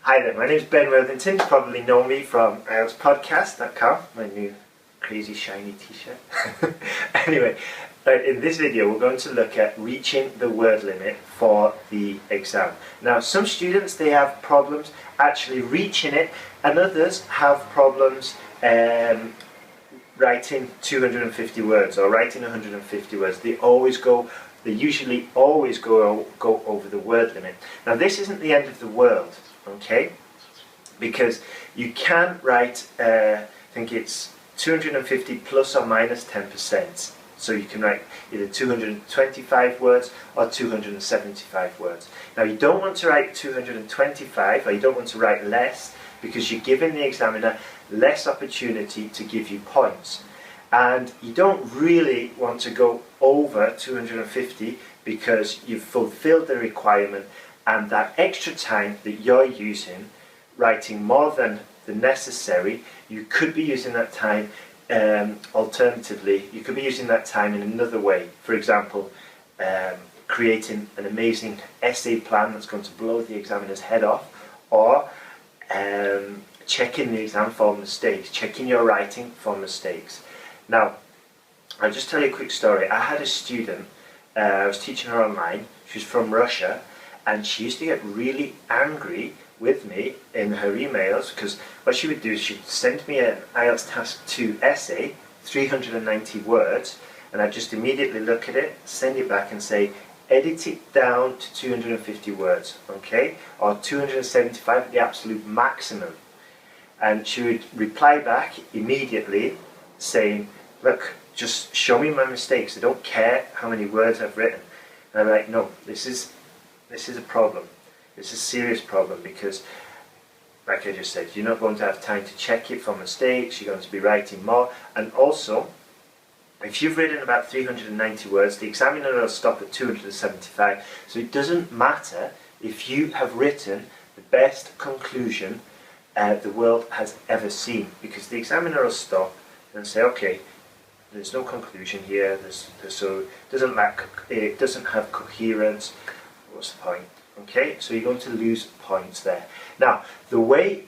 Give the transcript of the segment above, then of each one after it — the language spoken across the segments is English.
Hi there, my name is Ben Worthington. You probably know me from IELTSPodcast.com, my new crazy shiny t-shirt. Anyway, in this video we're going to look at reaching the word limit for the exam. Now some students, they have problems actually reaching it, and others have problems writing 250 words or writing 150 words. They usually always go over the word limit. Now this isn't the end of the world, okay? Because you can write, I think it's 250 plus or minus 10%. So you can write either 225 words or 275 words. Now you don't want to write 225, or you don't want to write less, because you're giving the examiner less opportunity to give you points. And you don't really want to go over 250 because you've fulfilled the requirement, and that extra time that you're using, writing more than the necessary, you could be using that time alternatively. You could be using that time in another way. For example, creating an amazing essay plan that's going to blow the examiner's head off, or checking the exam for mistakes, checking your writing for mistakes. Now, I'll just tell you a quick story. I had a student, I was teaching her online. She was from Russia, and she used to get really angry with me in her emails, because what she would do is she'd send me an IELTS Task 2 essay, 390 words, and I'd just immediately look at it, send it back and say, edit it down to 250 words, okay? Or 275 at the absolute maximum. And she would reply back immediately saying, look, just show me my mistakes. I don't care how many words I've written. And I'm like, no, this is a problem. It's a serious problem, because, like I just said, you're not going to have time to check it for mistakes. You're going to be writing more. And also, if you've written about 390 words, the examiner will stop at 275. So it doesn't matter if you have written the best conclusion the world has ever seen, because the examiner will stop and say, okay, there's no conclusion here, so it doesn't have coherence. What's the point? Okay, so you're going to lose points there. Now, there's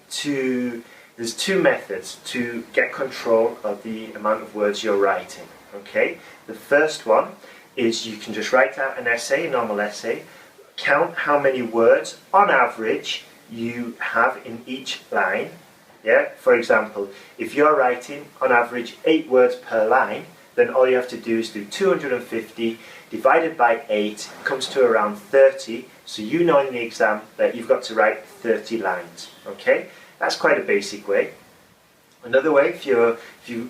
two methods to get control of the amount of words you're writing. Okay, the first one is you can just write out an essay, a normal essay, count how many words on average you have in each line. Yeah, for example, if you're writing on average 8 words per line, then all you have to do is do 250 divided by 8, comes to around 30. So you know in the exam that you've got to write 30 lines. Okay, that's quite a basic way. Another way, if you're a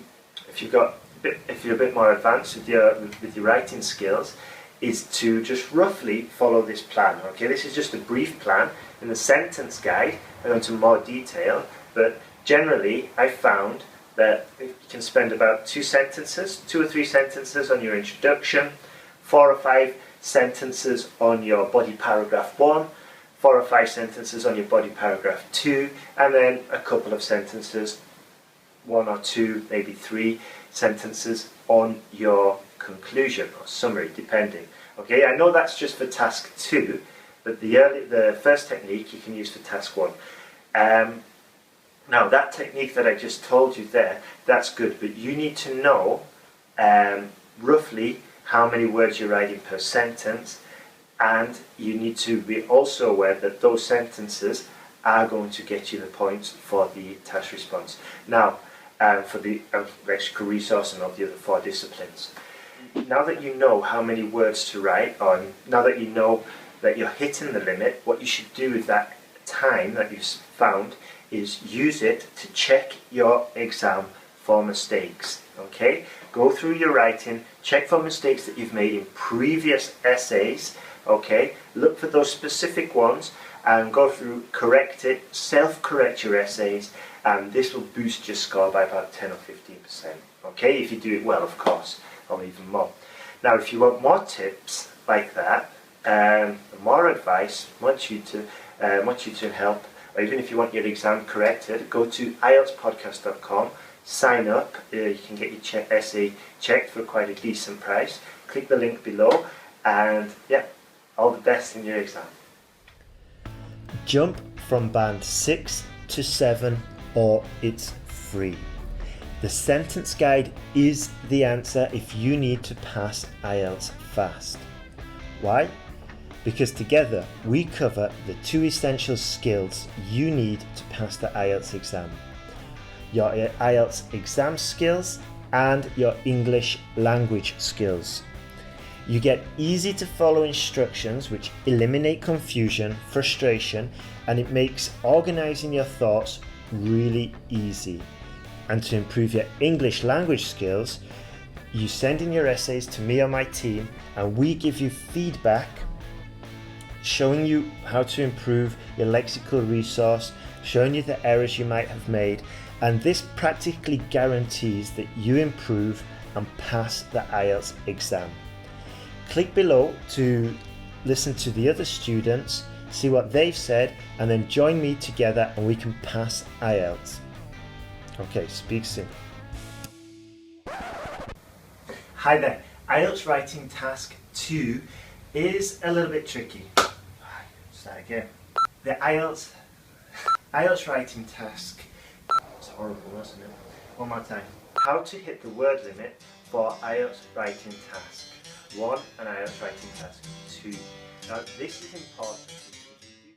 bit more advanced with your writing skills, is to just roughly follow this plan. Okay, this is just a brief plan. In the sentence guide, I go into more detail, but generally I found that you can spend about 2 or 3 sentences on your introduction, 4 or 5 sentences on your body paragraph 1, 4 or 5 sentences on your body paragraph 2, and then a couple of sentences, 1 or 2, maybe 3 sentences on your conclusion or summary, depending. Okay, I know that's just for task 2, but the first technique you can use for task 1. Now that technique that I just told you there, that's good, but you need to know roughly how many words you're writing per sentence, and you need to be also aware that those sentences are going to get you the points for the task response. Now, for the lexical resource and all the other 4 disciplines. Now that you know how many words to write, or now that you know that you're hitting the limit, what you should do with that time that you've found is use it to check your exam for mistakes. Okay, go through your writing, check for mistakes that you've made in previous essays. Okay, look for those specific ones and go through, correct it, self-correct your essays, and this will boost your score by about 10 or 15%. Okay, if you do it well, of course, or even more. Now, if you want more tips like that, more advice, want you to help, or even if you want your exam corrected, go to IELTSPodcast.com, sign up. You can get your essay checked for quite a decent price. Click the link below, and yeah, all the best in your exam. Jump from band 6 to 7 or it's free. The sentence guide is the answer if you need to pass IELTS fast. Why? Because together we cover the 2 essential skills you need to pass the IELTS exam. Your IELTS exam skills and your English language skills. You get easy to follow instructions which eliminate confusion, frustration, and it makes organising your thoughts really easy. And to improve your English language skills, you send in your essays to me or my team and we give you feedback showing you how to improve your lexical resource, showing you the errors you might have made, and this practically guarantees that you improve and pass the IELTS exam. Click below to listen to the other students, see what they've said, and then join me together and we can pass IELTS. Okay, speak soon. Hi there. IELTS Writing Task 2 is a little bit tricky. Start again. The IELTS Writing Task. It's horrible, wasn't it? One more time. How to hit the word limit for IELTS Writing Task 1 and IELTS Writing Task 2. Now this is important.